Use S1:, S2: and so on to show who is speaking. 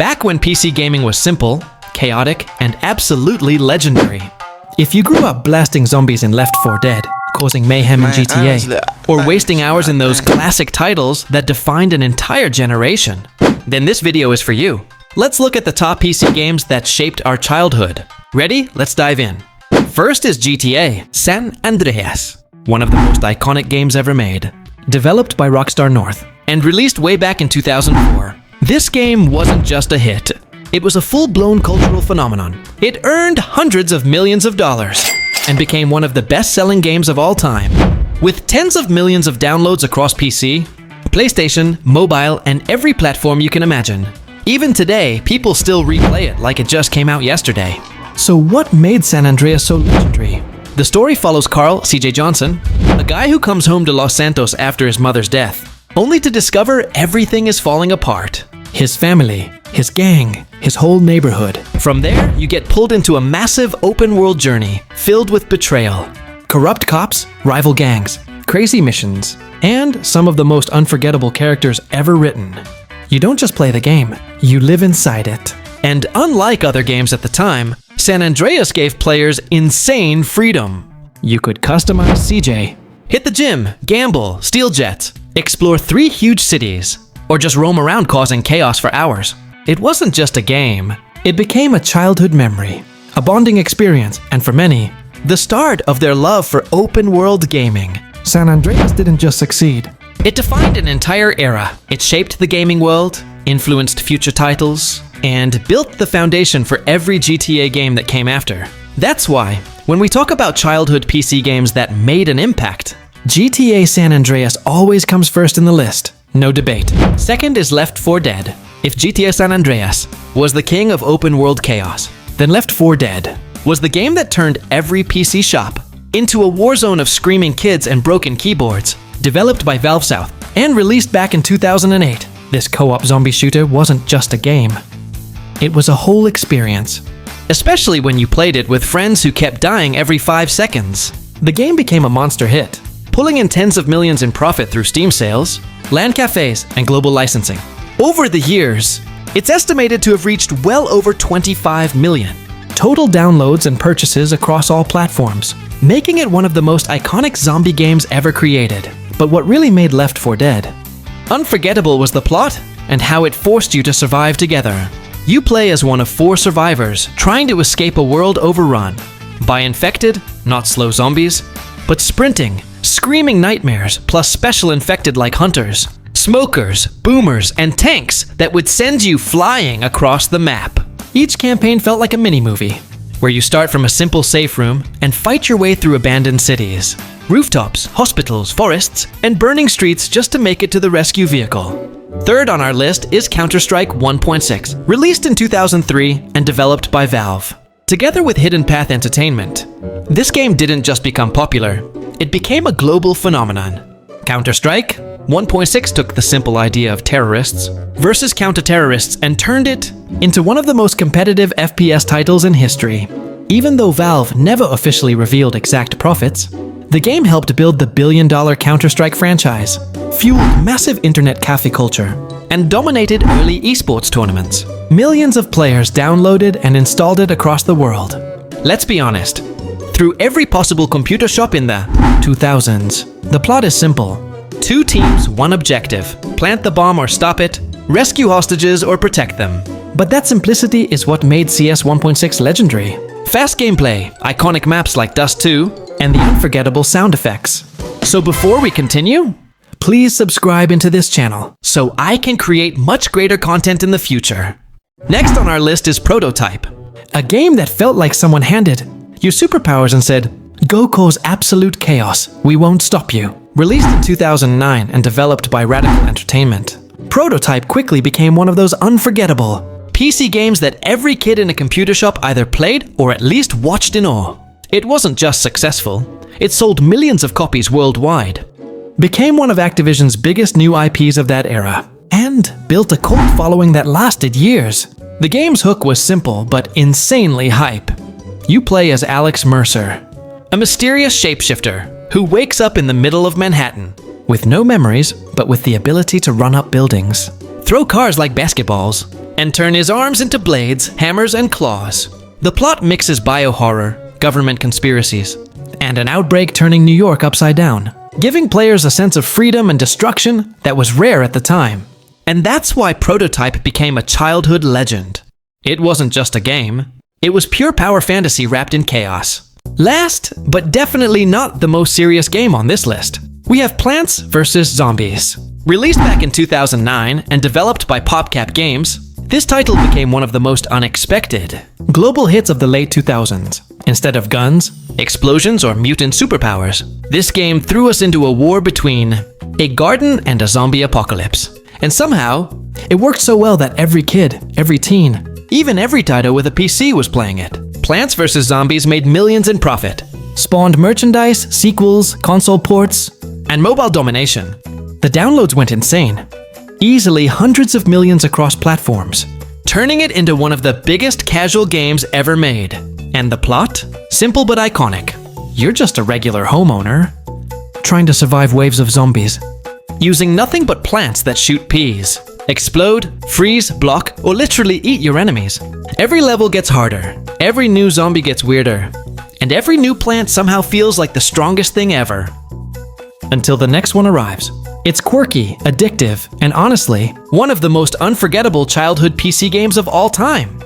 S1: Back when PC gaming was simple, chaotic, and absolutely legendary. If you grew up blasting zombies in Left 4 Dead, causing mayhem in GTA, or wasting hours in those classic titles that defined an entire generation, then this video is for you. Let's look at the top PC games that shaped our childhood. Ready? Let's dive in. First is GTA San Andreas, one of the most iconic games ever made. Developed by Rockstar North and released way back in 2004. This game wasn't just a hit. It was a full-blown cultural phenomenon. It earned hundreds of millions of dollars and became one of the best-selling games of all time. With tens of millions of downloads across PC, PlayStation, mobile, and every platform you can imagine. Even today, people still replay it like it just came out yesterday. So what made San Andreas so legendary? The story follows Carl C.J. Johnson, a guy who comes home to Los Santos after his mother's death, only to discover everything is falling apart. His family, his gang, his whole neighborhood. From there, you get pulled into a massive open-world journey filled with betrayal, corrupt cops, rival gangs, crazy missions, and some of the most unforgettable characters ever written. You don't just play the game, you live inside it. And unlike other games at the time, San Andreas gave players insane freedom. You could customize CJ, hit the gym, gamble, steal jets, explore 3 huge cities, or just roam around causing chaos for hours. It wasn't just a game. It became a childhood memory, a bonding experience, and for many, the start of their love for open-world gaming. San Andreas didn't just succeed. It defined an entire era. It shaped the gaming world, influenced future titles, and built the foundation for every GTA game that came after. That's why, when we talk about childhood PC games that made an impact, GTA San Andreas always comes first in the list. No debate. Second is Left 4 Dead. If GTA San Andreas was the king of open-world chaos, then Left 4 Dead was the game that turned every PC shop into a war zone of screaming kids and broken keyboards. Developed by Valve South and released back in 2008, this co-op zombie shooter wasn't just a game. It was a whole experience, especially when you played it with friends who kept dying every 5 seconds. The game became a monster hit, pulling in tens of millions in profit through Steam sales, LAN cafes, and global licensing. Over the years, it's estimated to have reached well over 25 million total downloads and purchases across all platforms, making it one of the most iconic zombie games ever created. But what really made Left 4 Dead unforgettable was the plot and how it forced you to survive together. You play as one of 4 survivors trying to escape a world overrun by infected, not slow zombies, but sprinting, screaming nightmares, plus special infected like hunters, smokers, boomers, and tanks that would send you flying across the map. Each campaign felt like a mini-movie, where you start from a simple safe room and fight your way through abandoned cities, rooftops, hospitals, forests, and burning streets just to make it to the rescue vehicle. Third on our list is Counter-Strike 1.6, released in 2003 and developed by Valve. Together with Hidden Path Entertainment, this game didn't just become popular, it became a global phenomenon. Counter-Strike 1.6 took the simple idea of terrorists versus counter-terrorists and turned it into one of the most competitive FPS titles in history. Even though Valve never officially revealed exact profits, the game helped build the billion-dollar Counter-Strike franchise, fueled massive internet cafe culture, and dominated early esports tournaments. Millions of players downloaded and installed it across the world. Let's be honest, through every possible computer shop in the 2000s, the plot is simple. 2 teams, 1 objective. Plant the bomb or stop it, rescue hostages or protect them. But that simplicity is what made CS 1.6 legendary. Fast gameplay, iconic maps like Dust 2, and the unforgettable sound effects. So before we continue, please subscribe into this channel so I can create much greater content in the future. Next on our list is Prototype, a game that felt like someone handed you superpowers and said, "Go cause absolute chaos, we won't stop you." Released in 2009 and developed by Radical Entertainment, Prototype quickly became one of those unforgettable PC games that every kid in a computer shop either played or at least watched in awe. It wasn't just successful, it sold millions of copies worldwide, became one of Activision's biggest new IPs of that era, and built a cult following that lasted years. The game's hook was simple but insanely hype. You play as Alex Mercer, a mysterious shapeshifter who wakes up in the middle of Manhattan with no memories but with the ability to run up buildings, throw cars like basketballs, and turn his arms into blades, hammers, and claws. The plot mixes biohorror, government conspiracies, and an outbreak turning New York upside down, giving players a sense of freedom and destruction that was rare at the time. And that's why Prototype became a childhood legend. It wasn't just a game, it was pure power fantasy wrapped in chaos. Last, but definitely not the most serious game on this list, we have Plants vs. Zombies. Released back in 2009 and developed by PopCap Games, this title became one of the most unexpected global hits of the late 2000s. Instead of guns, explosions, or mutant superpowers, this game threw us into a war between a garden and a zombie apocalypse. And somehow, it worked so well that every kid, every teen, even every Taito with a PC was playing it. Plants vs. Zombies made millions in profit, spawned merchandise, sequels, console ports, and mobile domination. The downloads went insane, easily hundreds of millions across platforms, turning it into one of the biggest casual games ever made. And the plot? Simple but iconic. You're just a regular homeowner, trying to survive waves of zombies, using nothing but plants that shoot peas, explode, freeze, block, or literally eat your enemies. Every level gets harder, every new zombie gets weirder, and every new plant somehow feels like the strongest thing ever. Until the next one arrives. It's quirky, addictive, and honestly, one of the most unforgettable childhood PC games of all time.